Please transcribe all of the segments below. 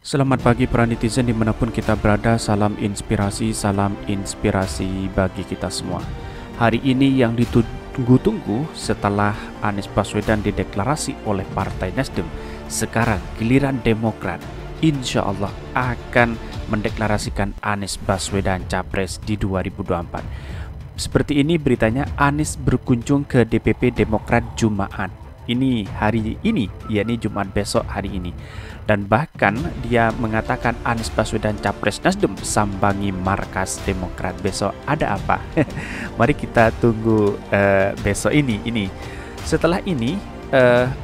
Selamat pagi para netizen dimanapun kita berada, salam inspirasi bagi kita semua. Hari ini yang ditunggu-tunggu setelah Anies Baswedan dideklarasi oleh Partai Nasdem, sekarang giliran Demokrat insya Allah akan mendeklarasikan Anies Baswedan Capres di 2024. Seperti ini beritanya, Anies berkunjung ke DPP Demokrat Jumat. Ini hari ini, yakni Jumat besok hari ini. Dan bahkan dia mengatakan Anies Baswedan Capres Nasdem sambangi markas Demokrat besok. Ada apa? Mari kita tunggu besok ini. Setelah ini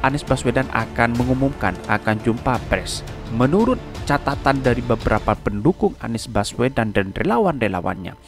Anies Baswedan akan mengumumkan akan jumpa pers. Menurut catatan dari beberapa pendukung Anies Baswedan dan relawan-relawannya,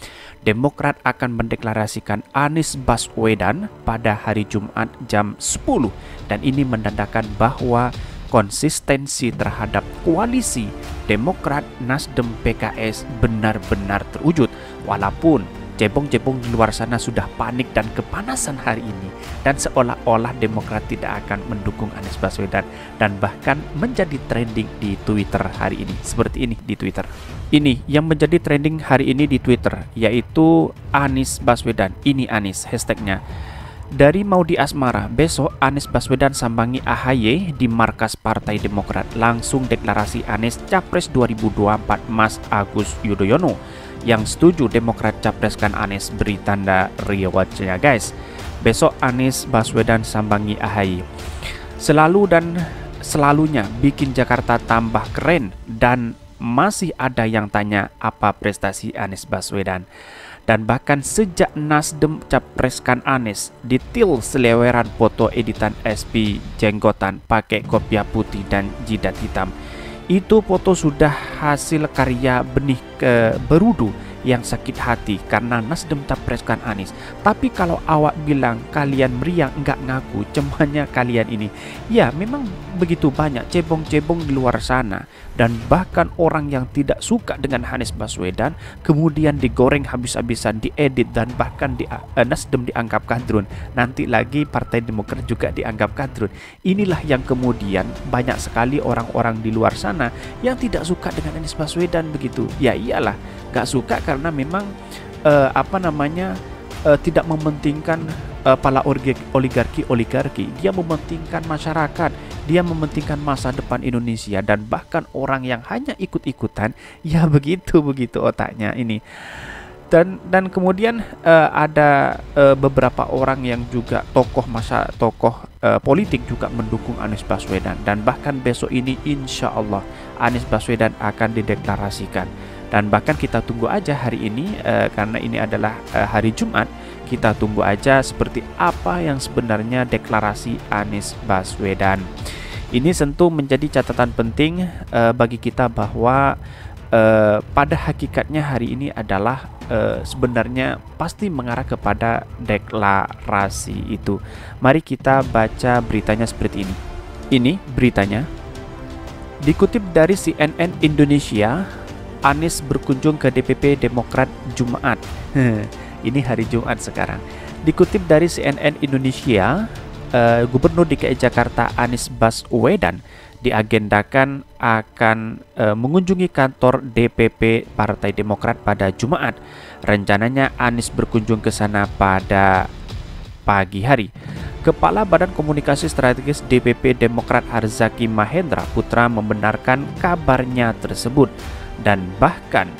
Demokrat akan mendeklarasikan Anies Baswedan pada hari Jumat jam 10, dan ini menandakan bahwa konsistensi terhadap koalisi Demokrat, Nasdem, PKS benar-benar terwujud, walaupun cebong-cebong di luar sana sudah panik dan kepanasan hari ini, dan seolah-olah Demokrat tidak akan mendukung Anies Baswedan, dan bahkan menjadi trending di Twitter hari ini. Seperti ini di Twitter. Ini yang menjadi trending hari ini di Twitter, yaitu Anies Baswedan. Ini Anies hashtagnya. Dari Maudi Asmara, besok Anies Baswedan sambangi AHY di markas Partai Demokrat. Langsung deklarasi Anies Capres 2024 Mas Agus Yudhoyono. Yang setuju Demokrat capreskan Anies, beri tanda rewardnya guys. Besok Anies Baswedan sambangi AHY. Selalu dan selalunya bikin Jakarta tambah keren, dan masih ada yang tanya apa prestasi Anies Baswedan. Dan bahkan sejak Nasdem capreskan Anies, detail seleweran foto editan SP jenggotan pakai kopiah putih dan jidat hitam. Itu foto sudah hasil karya benih berudu yang sakit hati karena Nasdem capreskan Anies. Tapi kalau awak bilang kalian meriang, enggak ngaku cemanya kalian ini. Ya memang begitu banyak cebong-cebong di luar sana, dan bahkan orang yang tidak suka dengan Anies Baswedan kemudian digoreng habis-habisan, diedit, dan bahkan Nasdem dianggap kadrun. Nanti lagi Partai Demokrat juga dianggap kadrun. Inilah yang kemudian banyak sekali orang-orang di luar sana yang tidak suka dengan Anies Baswedan begitu. Ya iyalah, gak suka karena memang tidak mementingkan para oligarki. Dia mementingkan masyarakat, dia mementingkan masa depan Indonesia, dan bahkan orang yang hanya ikut-ikutan, ya begitu otaknya ini. Dan kemudian ada beberapa orang yang juga tokoh politik juga mendukung Anies Baswedan, dan bahkan besok ini insya Allah Anies Baswedan akan dideklarasikan. Dan bahkan kita tunggu aja hari ini, karena ini adalah hari Jumat, kita tunggu aja seperti apa yang sebenarnya deklarasi Anies Baswedan. Ini tentu menjadi catatan penting bagi kita bahwa pada hakikatnya hari ini adalah sebenarnya pasti mengarah kepada deklarasi itu. Mari kita baca beritanya seperti ini. Ini beritanya dikutip dari CNN Indonesia. Anies berkunjung ke DPP Demokrat Jumat. Ini hari Jumat sekarang. Dikutip dari CNN Indonesia, Gubernur DKI Jakarta Anies Baswedan diagendakan akan mengunjungi kantor DPP Partai Demokrat pada Jumat. Rencananya Anies berkunjung ke sana pada pagi hari. Kepala Badan Komunikasi Strategis DPP Demokrat Arzaki Mahendra Putra membenarkan kabarnya tersebut. Dan bahkan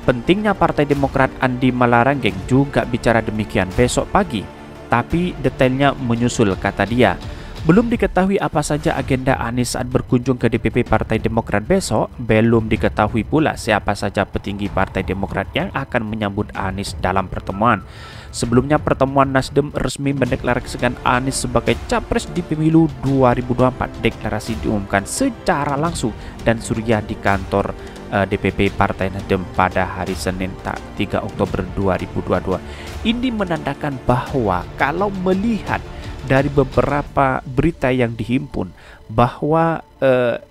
pentingnya Partai Demokrat Andi Malarangeng juga bicara demikian besok pagi. Tapi detailnya menyusul, kata dia. Belum diketahui apa saja agenda Anies saat berkunjung ke DPP Partai Demokrat besok. Belum diketahui pula siapa saja petinggi Partai Demokrat yang akan menyambut Anies dalam pertemuan. Sebelumnya pertemuan Nasdem resmi mendeklarasikan Anies sebagai capres di pemilu 2024. Deklarasi diumumkan secara langsung dan suriah di kantor DPP Partai Nasdem pada hari Senin 3 Oktober 2022. Ini menandakan bahwa kalau melihat dari beberapa berita yang dihimpun bahwa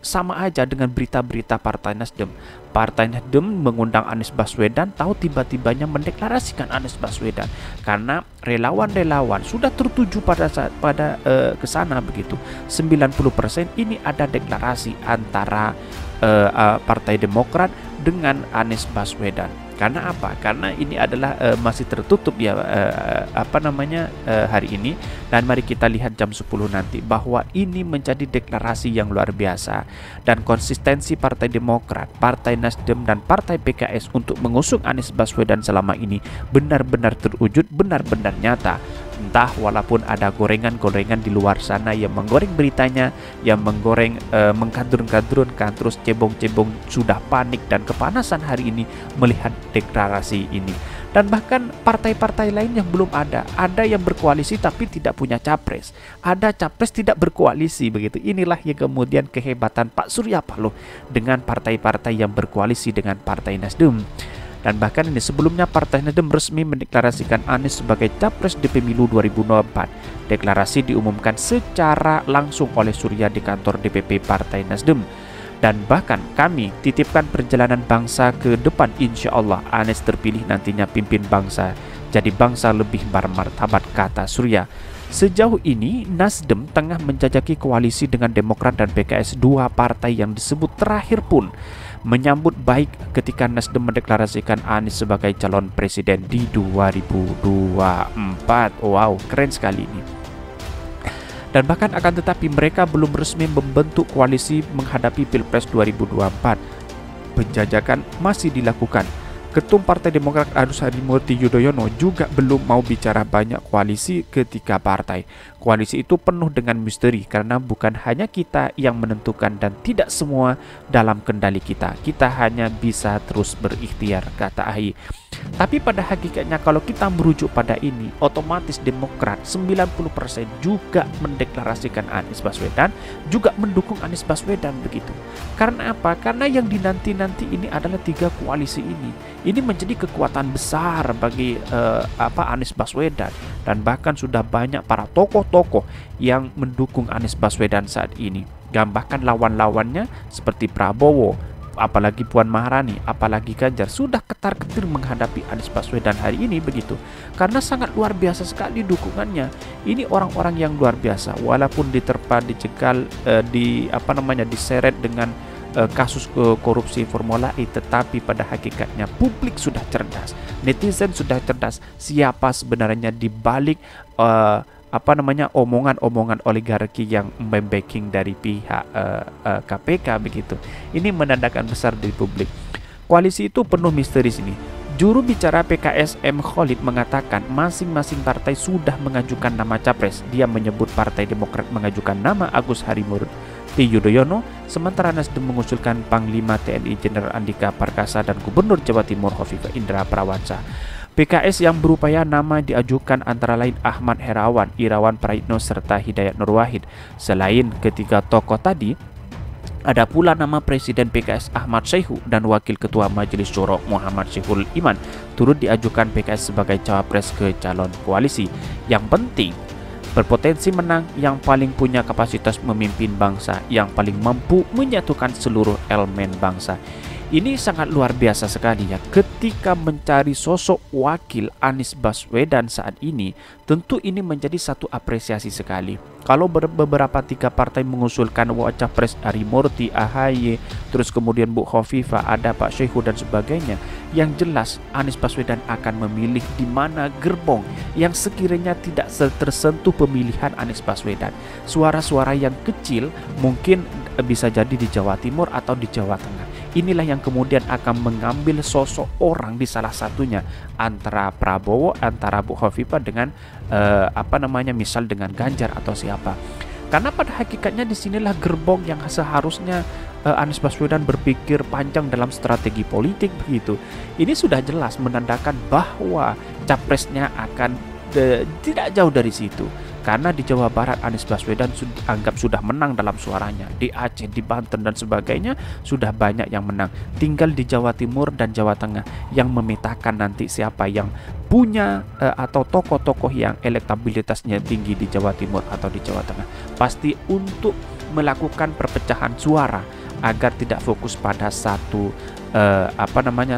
sama aja dengan berita-berita Partai Nasdem. Partai Nasdem mengundang Anies Baswedan, tahu tiba-tibanya mendeklarasikan Anies Baswedan karena relawan-relawan sudah tertuju pada ke sana begitu. 90% ini ada deklarasi antara Partai Demokrat dengan Anies Baswedan. Karena apa? Karena ini adalah masih tertutup ya hari ini, dan mari kita lihat jam 10 nanti bahwa ini menjadi deklarasi yang luar biasa dan konsistensi Partai Demokrat, Partai Nasdem dan Partai PKS untuk mengusung Anies Baswedan selama ini benar-benar terwujud, benar-benar nyata. Entah walaupun ada gorengan-gorengan di luar sana yang menggoreng beritanya, yang menggoreng mengkadrun-kadrunkan, terus cebong-cebong sudah panik dan kepanasan hari ini melihat deklarasi ini. Dan bahkan partai-partai lain yang belum ada yang berkoalisi tapi tidak punya capres, ada capres tidak berkoalisi begitu. Inilah yang kemudian kehebatan Pak Surya Paloh dengan partai-partai yang berkoalisi dengan Partai Nasdem. Dan bahkan ini sebelumnya Partai Nasdem resmi mendeklarasikan Anies sebagai capres di pemilu 2024. Deklarasi diumumkan secara langsung oleh Surya di kantor DPP Partai Nasdem. Dan bahkan kami titipkan perjalanan bangsa ke depan, insya Allah Anies terpilih nantinya pimpin bangsa, jadi bangsa lebih bermartabat, kata Surya. Sejauh ini Nasdem tengah menjajaki koalisi dengan Demokrat dan PKS, dua partai yang disebut terakhir pun menyambut baik ketika Nasdem mendeklarasikan Anies sebagai calon presiden di 2024. Wow, keren sekali ini. Dan bahkan akan tetapi mereka belum resmi membentuk koalisi menghadapi Pilpres 2024. Penjajakan masih dilakukan. Ketum Partai Demokrat Agus Harimurti Yudhoyono juga belum mau bicara banyak koalisi ketika partai. Koalisi itu penuh dengan misteri karena bukan hanya kita yang menentukan dan tidak semua dalam kendali kita. Kita hanya bisa terus berikhtiar, kata AHY. Tapi pada hakikatnya kalau kita merujuk pada ini, otomatis Demokrat 90% juga mendeklarasikan Anies Baswedan, juga mendukung Anies Baswedan begitu. Karena apa? Karena yang dinanti-nanti ini adalah tiga koalisi ini. Ini menjadi kekuatan besar bagi Anies Baswedan, dan bahkan sudah banyak para tokoh-tokoh yang mendukung Anies Baswedan saat ini. Dan bahkan lawan-lawannya seperti Prabowo, apalagi Puan Maharani, apalagi Ganjar sudah ketar-ketir menghadapi Anies Baswedan hari ini begitu. Karena sangat luar biasa sekali dukungannya. Ini orang-orang yang luar biasa, walaupun diterpa, dicegal, diseret dengan kasus korupsi Formula E, tetapi pada hakikatnya publik sudah cerdas, netizen sudah cerdas siapa sebenarnya di balik omongan-omongan oligarki yang membacking dari pihak KPK begitu. Ini menandakan besar di publik. Koalisi itu penuh misteri sini. Juru bicara PKS M. Khalid mengatakan masing-masing partai sudah mengajukan nama capres. Dia menyebut Partai Demokrat mengajukan nama Agus Harimurti Yudhoyono, sementara Nasdem mengusulkan Panglima TNI Jenderal Andika Perkasa dan Gubernur Jawa Timur Khofifah Indra Parawansa. PKS yang berupaya nama diajukan antara lain Ahmad Herawan, Irawan Praitno serta Hidayat Nur Wahid. Selain ketiga tokoh tadi, ada pula nama Presiden PKS Ahmad Syaihu dan Wakil Ketua Majelis Syuro Muhammad Syihul Iman turut diajukan PKS sebagai cawapres ke calon koalisi. Yang penting berpotensi menang, yang paling punya kapasitas memimpin bangsa, yang paling mampu menyatukan seluruh elemen bangsa. Ini sangat luar biasa sekali ya, ketika mencari sosok wakil Anies Baswedan saat ini, tentu ini menjadi satu apresiasi sekali. Kalau beberapa tiga partai mengusulkan wajah pres Harimurti, AHY, terus kemudian Bu Khofifah, ada Pak Syaihu dan sebagainya, yang jelas Anies Baswedan akan memilih di mana gerbong yang sekiranya tidak tersentuh pemilihan Anies Baswedan. Suara-suara yang kecil mungkin bisa jadi di Jawa Timur atau di Jawa Tengah. Inilah yang kemudian akan mengambil sosok orang di salah satunya, antara Prabowo, antara Bu Khofifah dengan misal dengan Ganjar atau siapa. Karena pada hakikatnya disinilah gerbong yang seharusnya Anies Baswedan berpikir panjang dalam strategi politik begitu. Ini sudah jelas menandakan bahwa capresnya akan tidak jauh dari situ. Karena di Jawa Barat Anies Baswedan anggap sudah menang dalam suaranya. Di Aceh, di Banten dan sebagainya sudah banyak yang menang. Tinggal di Jawa Timur dan Jawa Tengah yang memetakan nanti siapa yang punya atau tokoh-tokoh yang elektabilitasnya tinggi di Jawa Timur atau di Jawa Tengah. Pasti untuk melakukan perpecahan suara agar tidak fokus pada satu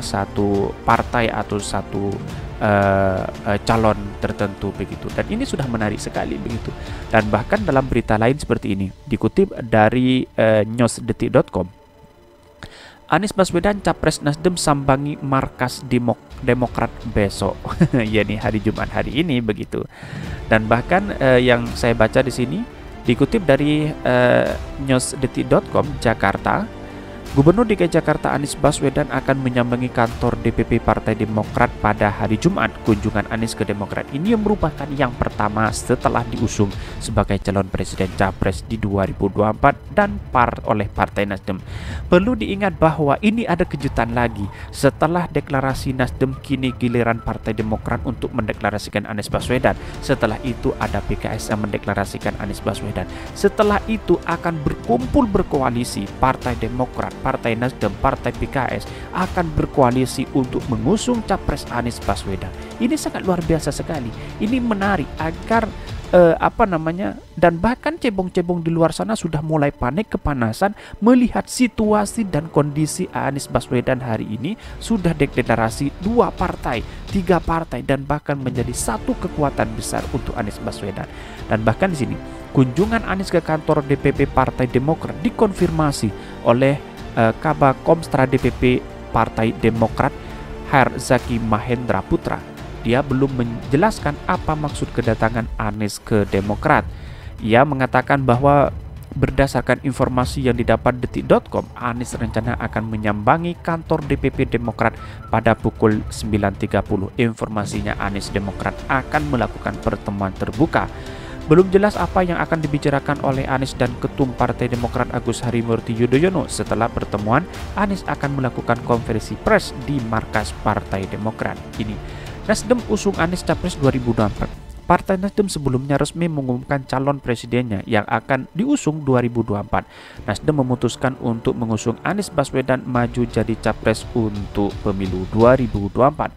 satu partai atau satu calon tertentu begitu. Dan ini sudah menarik sekali begitu. Dan bahkan dalam berita lain seperti ini dikutip dari newsdetik.com, Anies Baswedan capres Nasdem sambangi markas Demokrat besok, yakni hari Jumat hari ini begitu. Dan bahkan yang saya baca di sini dikutip dari newsdetik.com Jakarta, Gubernur DKI Jakarta Anies Baswedan akan menyambangi kantor DPP Partai Demokrat pada hari Jumat. Kunjungan Anies ke Demokrat ini merupakan yang pertama setelah diusung sebagai calon presiden capres di 2024 dan oleh Partai Nasdem. Perlu diingat bahwa ini ada kejutan lagi. Setelah deklarasi Nasdem, kini giliran Partai Demokrat untuk mendeklarasikan Anies Baswedan. Setelah itu ada PKS yang mendeklarasikan Anies Baswedan. Setelah itu akan berkumpul berkoalisi Partai Demokrat, Partai Nasdem, Partai PKS akan berkoalisi untuk mengusung capres Anies Baswedan. Ini sangat luar biasa sekali. Ini menarik agar dan bahkan cebong-cebong di luar sana sudah mulai panik kepanasan melihat situasi dan kondisi Anies Baswedan hari ini sudah deklarasi 2 partai, 3 partai dan bahkan menjadi satu kekuatan besar untuk Anies Baswedan. Dan bahkan di sini kunjungan Anies ke kantor DPP Partai Demokrat dikonfirmasi oleh Kabagomstra DPP Partai Demokrat Herzaki Mahendra Putra. Dia belum menjelaskan apa maksud kedatangan Anies ke Demokrat. Ia mengatakan bahwa berdasarkan informasi yang didapat detik.com, Anies rencana akan menyambangi kantor DPP Demokrat pada pukul 9.30. Informasinya Anies Demokrat akan melakukan pertemuan terbuka. Belum jelas apa yang akan dibicarakan oleh Anies dan Ketum Partai Demokrat Agus Harimurti Yudhoyono. Setelah pertemuan, Anies akan melakukan konferensi pers di markas Partai Demokrat. Ini Nasdem usung Anies Capres 2024. Partai Nasdem sebelumnya resmi mengumumkan calon presidennya yang akan diusung 2024. Nasdem memutuskan untuk mengusung Anies Baswedan maju jadi capres untuk pemilu 2024.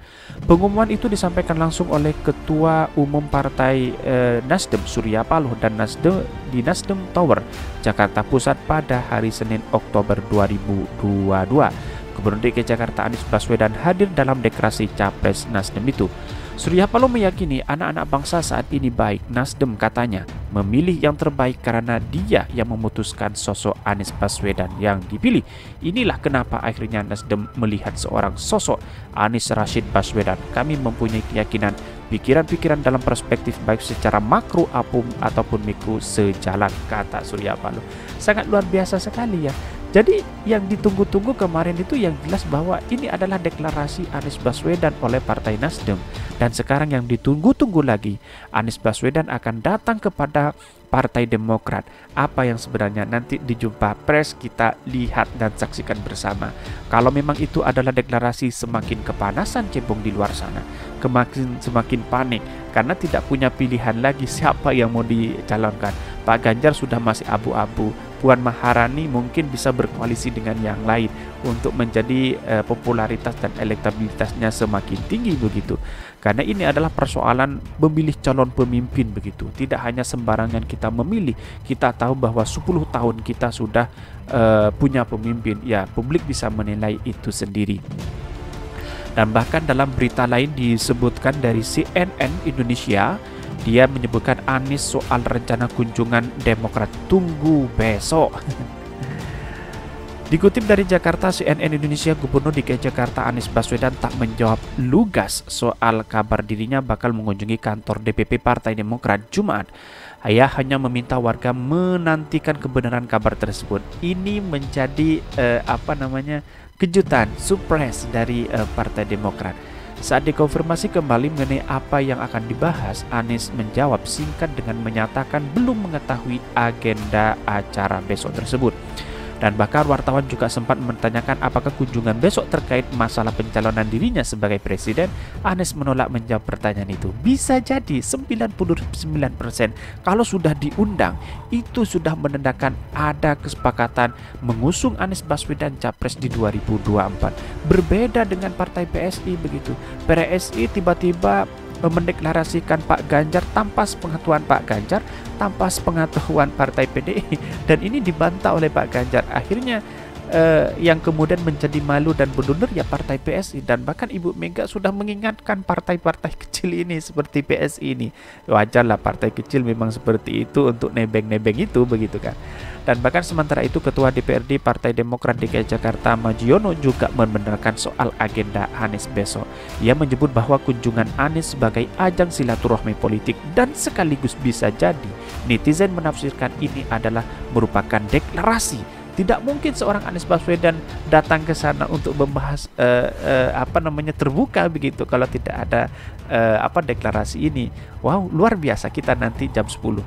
Pengumuman itu disampaikan langsung oleh Ketua Umum Partai Nasdem Surya Paloh dan di Nasdem Tower, Jakarta Pusat pada hari Senin Oktober 2022. Gubernur DKI Jakarta Anies Baswedan hadir dalam deklarasi capres Nasdem itu. Surya Paloh meyakini anak-anak bangsa saat ini baik. Nasdem katanya memilih yang terbaik karena dia yang memutuskan sosok Anies Baswedan yang dipilih. Inilah kenapa akhirnya Nasdem melihat seorang sosok Anies Rashid Baswedan. Kami mempunyai keyakinan pikiran-pikiran dalam perspektif baik secara makro ataupun mikro sejalan, kata Surya Paloh. Sangat luar biasa sekali ya. Jadi yang ditunggu-tunggu kemarin itu yang jelas bahwa ini adalah deklarasi Anies Baswedan oleh Partai Nasdem. Dan sekarang yang ditunggu-tunggu lagi, Anies Baswedan akan datang kepada Partai Demokrat. Apa yang sebenarnya nanti di jumpa pers kita lihat dan saksikan bersama. Kalau memang itu adalah deklarasi, semakin kepanasan cebong di luar sana, semakin panik karena tidak punya pilihan lagi siapa yang mau dicalonkan. Pak Ganjar sudah masih abu-abu. Puan Maharani mungkin bisa berkoalisi dengan yang lain untuk menjadi popularitas dan elektabilitasnya semakin tinggi begitu. Karena ini adalah persoalan memilih calon pemimpin begitu. Tidak hanya sembarangan kita memilih. Kita tahu bahwa 10 tahun kita sudah punya pemimpin. Ya, publik bisa menilai itu sendiri. Dan bahkan dalam berita lain disebutkan dari CNN Indonesia, dia menyebutkan Anies soal rencana kunjungan Demokrat tunggu besok. Dikutip dari Jakarta, CNN Indonesia, Gubernur DKI Jakarta Anies Baswedan tak menjawab lugas soal kabar dirinya bakal mengunjungi kantor DPP Partai Demokrat Jumat. Ia hanya meminta warga menantikan kebenaran kabar tersebut. Ini menjadi kejutan, surprise dari Partai Demokrat. Saat dikonfirmasi kembali mengenai apa yang akan dibahas, Anies menjawab singkat dengan menyatakan belum mengetahui agenda acara besok tersebut. Dan bahkan wartawan juga sempat mempertanyakan apakah kunjungan besok terkait masalah pencalonan dirinya sebagai presiden. Anies menolak menjawab pertanyaan itu. Bisa jadi 99% kalau sudah diundang itu sudah menandakan ada kesepakatan mengusung Anies Baswedan capres di 2024. Berbeda dengan partai PSI begitu. PSI tiba-tiba mendeklarasikan Pak Ganjar tanpa sepengetahuan Pak Ganjar, tanpa sepengetahuan partai PDI, dan ini dibantah oleh Pak Ganjar. Akhirnya yang kemudian menjadi malu dan blunder ya partai PSI, dan bahkan Ibu Mega sudah mengingatkan partai-partai kecil ini seperti PSI ini. Wajarlah partai kecil memang seperti itu untuk nebeng-nebeng itu begitu kan. Dan bahkan sementara itu Ketua DPRD Partai Demokrat DKI Jakarta Mardiono juga membenarkan soal agenda Anies besok. Ia menyebut bahwa kunjungan Anies sebagai ajang silaturahmi politik dan sekaligus bisa jadi netizen menafsirkan ini adalah merupakan deklarasi. Tidak mungkin seorang Anies Baswedan datang ke sana untuk membahas terbuka begitu kalau tidak ada deklarasi ini. Wow, luar biasa, kita nanti jam 10.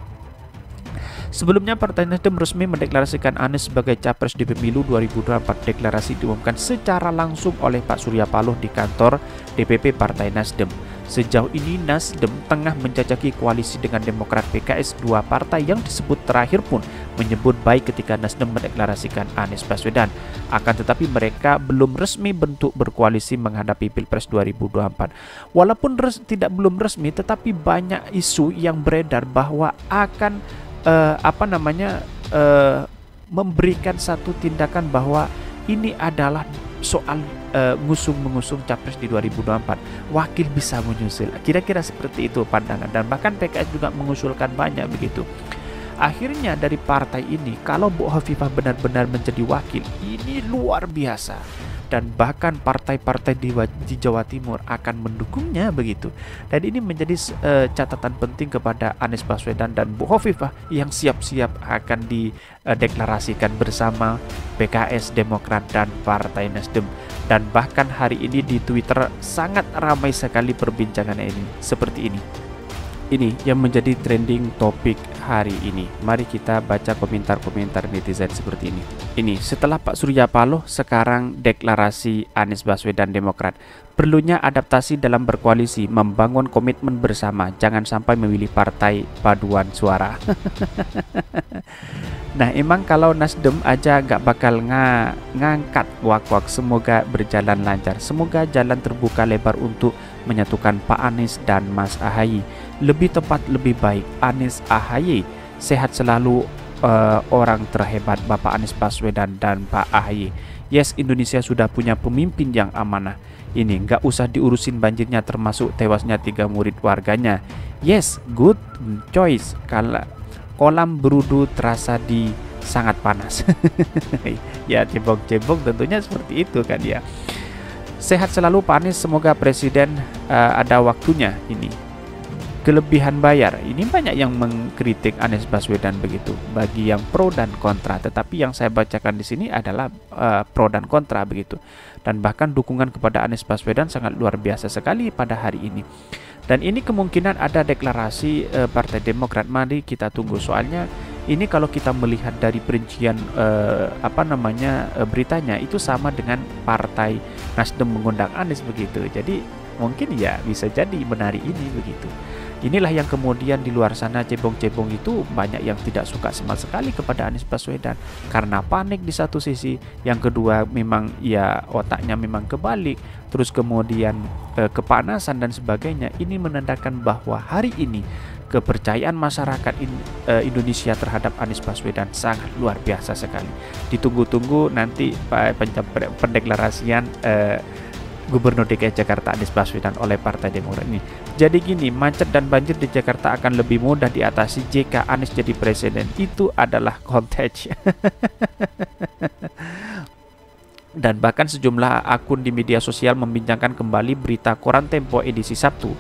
Sebelumnya Partai Nasdem resmi mendeklarasikan Anies sebagai capres di pemilu 2024. Deklarasi diumumkan secara langsung oleh Pak Surya Paloh di kantor DPP Partai Nasdem. Sejauh ini Nasdem tengah menjajaki koalisi dengan Demokrat, PKS, dua partai yang disebut terakhir pun menyebut baik ketika Nasdem mendeklarasikan Anies Baswedan. Akan tetapi mereka belum resmi bentuk berkoalisi menghadapi Pilpres 2024. Walaupun belum resmi, tetapi banyak isu yang beredar bahwa akan memberikan satu tindakan bahwa ini adalah soal mengusung capres di 2024. Wakil bisa menyusul. Kira-kira seperti itu pandangan, dan bahkan PKS juga mengusulkan banyak begitu. Akhirnya dari partai ini kalau Bu Hovifah benar-benar menjadi wakil, ini luar biasa. Dan bahkan partai-partai di Jawa Timur akan mendukungnya begitu. Dan ini menjadi catatan penting kepada Anies Baswedan dan Bu Hovifah yang siap-siap akan dideklarasikan bersama PKS, Demokrat, dan Partai Nasdem. Dan bahkan hari ini di Twitter sangat ramai sekali perbincangannya ini seperti ini. Ini yang menjadi trending topik hari ini. Mari kita baca komentar-komentar netizen seperti ini. Ini setelah Pak Surya Paloh, sekarang deklarasi Anies Baswedan Demokrat. Perlunya adaptasi dalam berkoalisi, membangun komitmen bersama, jangan sampai memilih partai paduan suara. Nah, emang kalau Nasdem aja gak bakal ngangkat wak-wak. Semoga berjalan lancar. Semoga jalan terbuka lebar untuk menyatukan Pak Anies dan Mas AHY. Lebih tepat, lebih baik Anies AHY. Sehat selalu orang terhebat Bapak Anies Baswedan dan Pak AHY. Yes, Indonesia sudah punya pemimpin yang amanah. Ini nggak usah diurusin banjirnya termasuk tewasnya 3 murid warganya. Yes, good choice. Kalau kolam berudu terasa sangat panas. Ya, cebong-cebong tentunya seperti itu kan ya. Sehat selalu Pak Anies, semoga presiden ada waktunya ini. Kelebihan bayar, ini banyak yang mengkritik Anies Baswedan begitu, bagi yang pro dan kontra. Tetapi yang saya bacakan di sini adalah pro dan kontra begitu. Dan bahkan dukungan kepada Anies Baswedan sangat luar biasa sekali pada hari ini. Dan ini kemungkinan ada deklarasi Partai Demokrat. Mari kita tunggu, soalnya ini kalau kita melihat dari perincian beritanya itu sama dengan Partai Nasdem mengundang Anies begitu. Jadi mungkin ya bisa jadi menari ini begitu. Inilah yang kemudian di luar sana cebong-cebong itu banyak yang tidak suka sama sekali kepada Anies Baswedan karena panik di satu sisi, yang kedua memang ya otaknya memang kebalik, terus kemudian kepanasan dan sebagainya. Ini menandakan bahwa hari ini kepercayaan masyarakat Indonesia terhadap Anies Baswedan sangat luar biasa sekali. Ditunggu-tunggu nanti pendeklarasian Gubernur DKI Jakarta Anies Baswedan oleh Partai Demokrat ini. Jadi gini, macet dan banjir di Jakarta akan lebih mudah diatasi jika Anies jadi presiden. Itu adalah konteks. Dan bahkan sejumlah akun di media sosial membincangkan kembali berita koran Tempo edisi Sabtu,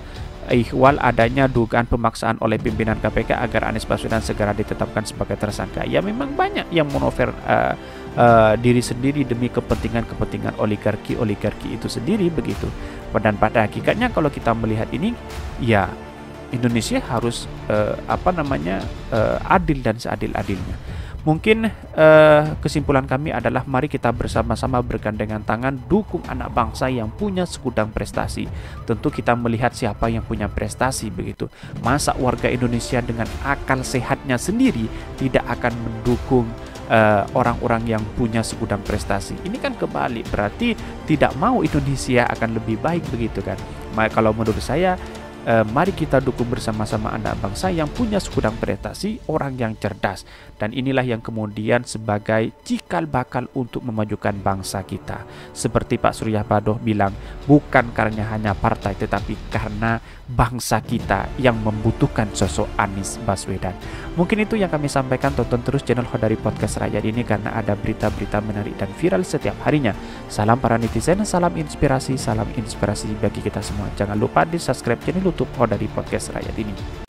ihwal adanya dugaan pemaksaan oleh pimpinan KPK agar Anies Baswedan segera ditetapkan sebagai tersangka. Ya memang banyak yang menover diri sendiri demi kepentingan oligarki itu sendiri begitu. Dan pada hakikatnya kalau kita melihat ini, ya Indonesia harus adil dan seadil-adilnya. Mungkin kesimpulan kami adalah mari kita bersama-sama bergandengan tangan dukung anak bangsa yang punya segudang prestasi. Tentu kita melihat siapa yang punya prestasi begitu. Masa warga Indonesia dengan akal sehatnya sendiri tidak akan mendukung orang-orang yang punya segudang prestasi? Ini kan kebalik, berarti tidak mau Indonesia akan lebih baik begitu kan. Kalau menurut saya, mari kita dukung bersama-sama anak bangsa yang punya segudang prestasi, orang yang cerdas. Dan inilah yang kemudian sebagai cikal bakal untuk memajukan bangsa kita. Seperti Pak Surya Paloh bilang, bukan karena hanya partai, tetapi karena bangsa kita yang membutuhkan sosok Anies Baswedan. Mungkin itu yang kami sampaikan. Tonton terus channel Khodari Podcast Rakyat ini karena ada berita-berita menarik dan viral setiap harinya. Salam para netizen, salam inspirasi bagi kita semua. Jangan lupa di subscribe channel YouTube Khodari Podcast Rakyat ini.